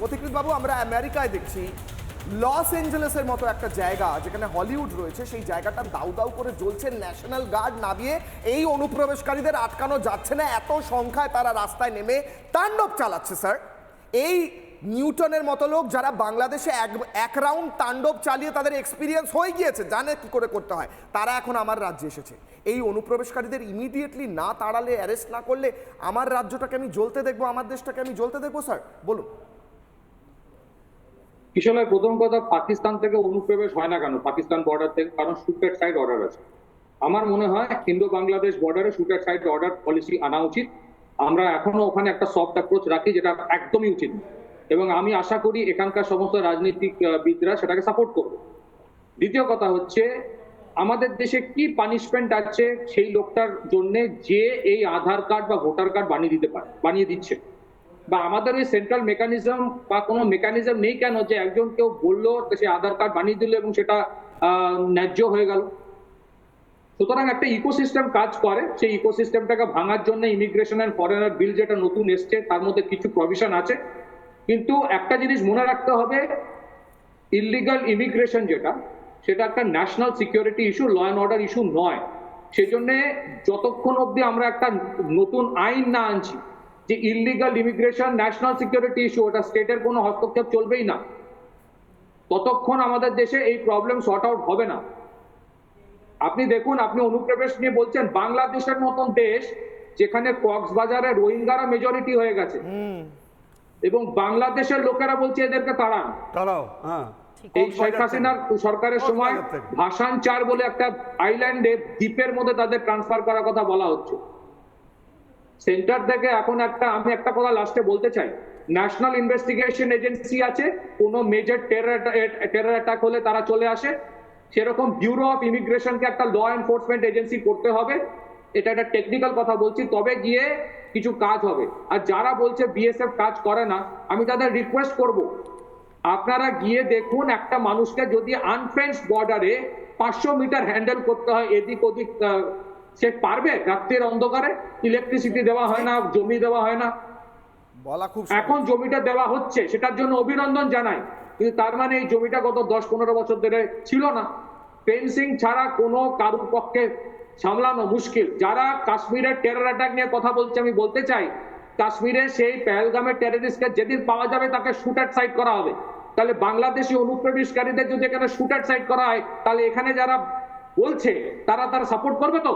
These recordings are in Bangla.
পথিকৃৎ বাবু, আমরা আমেরিকায় দেখছি লস এঞ্জেলেসের মতো একটা জায়গা যেখানে হলিউড রয়েছে, সেই জায়গাটা দাউ দাউ করে জ্বলছে, ন্যাশনাল গার্ড নামিয়ে এই অনুপ্রবেশকারীদের আটকানো যাচ্ছে না, এত সংখ্যায় তারা রাস্তায় নেমে তাণ্ডব চালাচ্ছে। স্যার, এই নিউটনের মতো লোক যারা বাংলাদেশে এক রাউন্ড তাণ্ডব চালিয়ে তাদের এক্সপিরিয়েন্স হয়ে গিয়েছে, জানে কি করে করতে হয়, তারা এখন আমার রাজ্যে এসেছে। এই অনুপ্রবেশকারীদের ইমিডিয়েটলি না তাড়ালে, অ্যারেস্ট না করলে আমার রাজ্যটাকে আমি জ্বলতে দেখবো, আমার দেশটাকে আমি জ্বলতে দেখবো। স্যার বলুন। কিশোরের প্রথম কথা, পাকিস্তান থেকে অনুপ্রবেশ হয় না কেন পাকিস্তান বর্ডার থেকে? কারণ শুট এট সাইড অর্ডার আছে। আমার মনে হয় ইন্দো বাংলাদেশ বর্ডারে শুট এট সাইড অর্ডার পলিসি আনা উচিত। আমরা এখনো ওখানে একটা সফট অ্যাপ্রোচ রাখি, যেটা একদমই উচিত, এবং আমি আশা করি এখানকার সমস্ত রাজনীতিবিদরা সেটাকে সাপোর্ট করবে। দ্বিতীয় কথা হচ্ছে, আমাদের দেশে কি পানিশমেন্ট আছে সেই লোকটার জন্য যে এই আধার কার্ড বা ভোটার কার্ড বানিয়ে দিচ্ছে, বা আমাদের এই সেন্ট্রাল মেকানিজম বা কোনো মেকানিজম নেই কেন যে একজন কেউ বললো সে আধার কার্ড বানিয়ে দিল এবং সেটা ন্যায্য হয়ে গেল? সুতরাং একটা ইকোসিস্টেম কাজ করে, সেই ইকোসিস্টেমটাকে ভাঙার জন্য ইমিগ্রেশন এন্ড ফরেনার বিল যেটা নতুন এসছে তার মধ্যে কিছু প্রভিশন আছে, কিন্তু একটা জিনিস মনে রাখতে হবে, ইললিগাল ইমিগ্রেশন যেটা, সেটা একটা national security issue, law and order issue নয়। সেই জন্য যতক্ষণ অব্দি আমরা একটা নতুন আইন না আনছি যে illegal immigration national security issue, ওটা স্টেটের কোনো হস্তক্ষেপ চলবেই না, ততক্ষণ আমাদের দেশে এই প্রবলেম সর্ট আউট হবে না। আপনি দেখুন, আপনি অনুপ্রবেশ নিয়ে বলছেন, বাংলাদেশের মতন দেশ যেখানে কক্সবাজারে রোহিঙ্গারা মেজরিটি হয়ে গেছে এবং বাংলাদেশের লোকেরা বলছে এদেরকে তাড়াও। এই শেখ হাসিনার সরকারের সময় ভাসান 4 বলে একটা আইল্যান্ডে, দ্বীপের মধ্যে তাদের ট্রান্সফার করার কথা বলা হচ্ছে সেন্টার থেকে। এখন আমি একটা কথা লাস্টে বলতে চাই, ন্যাশনাল ইনভেস্টিগেশন এজেন্সি আছে, কোনো মেজর টেরর অ্যাটাক হলে তারা চলে আসে, সেরকম ব্যুরো অফ ইমিগ্রেশনকে একটা ল এনফোর্সমেন্ট এজেন্সি করতে হবে। এটা একটা টেকনিক্যাল কথা বলছি, তবে গিয়ে কিছু কাজ হবে। আর যারা বলছে বিএসএফ কাজ করে না, আমি তাদের রিকোয়েস্ট করব, আপনারা গিয়ে দেখুন, একটা মানুষকে যদি আনফেন্সড বর্ডারে 500 মিটার হ্যান্ডেল করতে হয় এদিক ওদিক, সে পারবে? রাত্রির অন্ধকারে ইলেকট্রিসিটি দেওয়া হয় না, জমি দেওয়া হয় না, এখন জমিটা দেওয়া হচ্ছে, সেটার জন্য অভিনন্দন জানাই, কিন্তু তার মানে এই জমিটা গত 10-15 বছর ধরে ছিল না। ফেন্সিং ছাড়া কোনো কারুর পক্ষে সামলানো মুশকিল। যারা কাশ্মীরের টেরর অ্যাটাক নিয়ে কথা বলছে, আমি বলতে চাই, কাশ্মীরে সেই পেহেলগামের টেররিস্টকে যেদিন পাওয়া যাবে তাকে শুট অ্যাট সাইট করা হবে। তাহলে বাংলাদেশি অনুপ্রবেশকারীদের যদি এখানে শুট অ্যাট সাইট করা হয়, তাহলে এখানে যারা বলছে তারা সাপোর্ট করবে তো?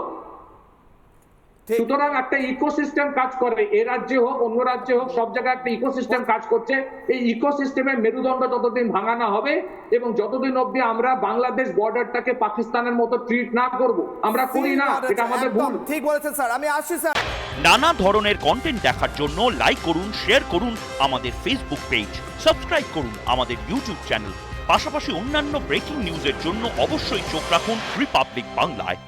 সুতরাং একটা ইকোসিস্টেম কাজ করে, এ রাজ্যে হোক অন্য রাজ্যে হোক, সব জায়গায় একটা ইকোসিস্টেম কাজ করছে। এই ইকোসিস্টেমের মেরুদণ্ড যতদিন ভাঙানো হবে এবং যতদিন অবধি আমরা বাংলাদেশ বর্ডারটাকে পাকিস্তানের মতো ট্রিট না করব, আমরা করি না, এটা আমাদের ভুল। ঠিক বলেছেন স্যার, আমি আসছি স্যার। নানা ধরনের কন্টেন্ট দেখার জন্য লাইক করুন, শেয়ার করুন আমাদের ফেসবুক পেজ, সাবস্ক্রাইব করুন আমাদের ইউটিউব চ্যানেল। পাশাপাশি অন্যান্য ব্রেকিং নিউজের জন্য অবশ্যই চোখ রাখুন রিপাবলিক বাংলায়।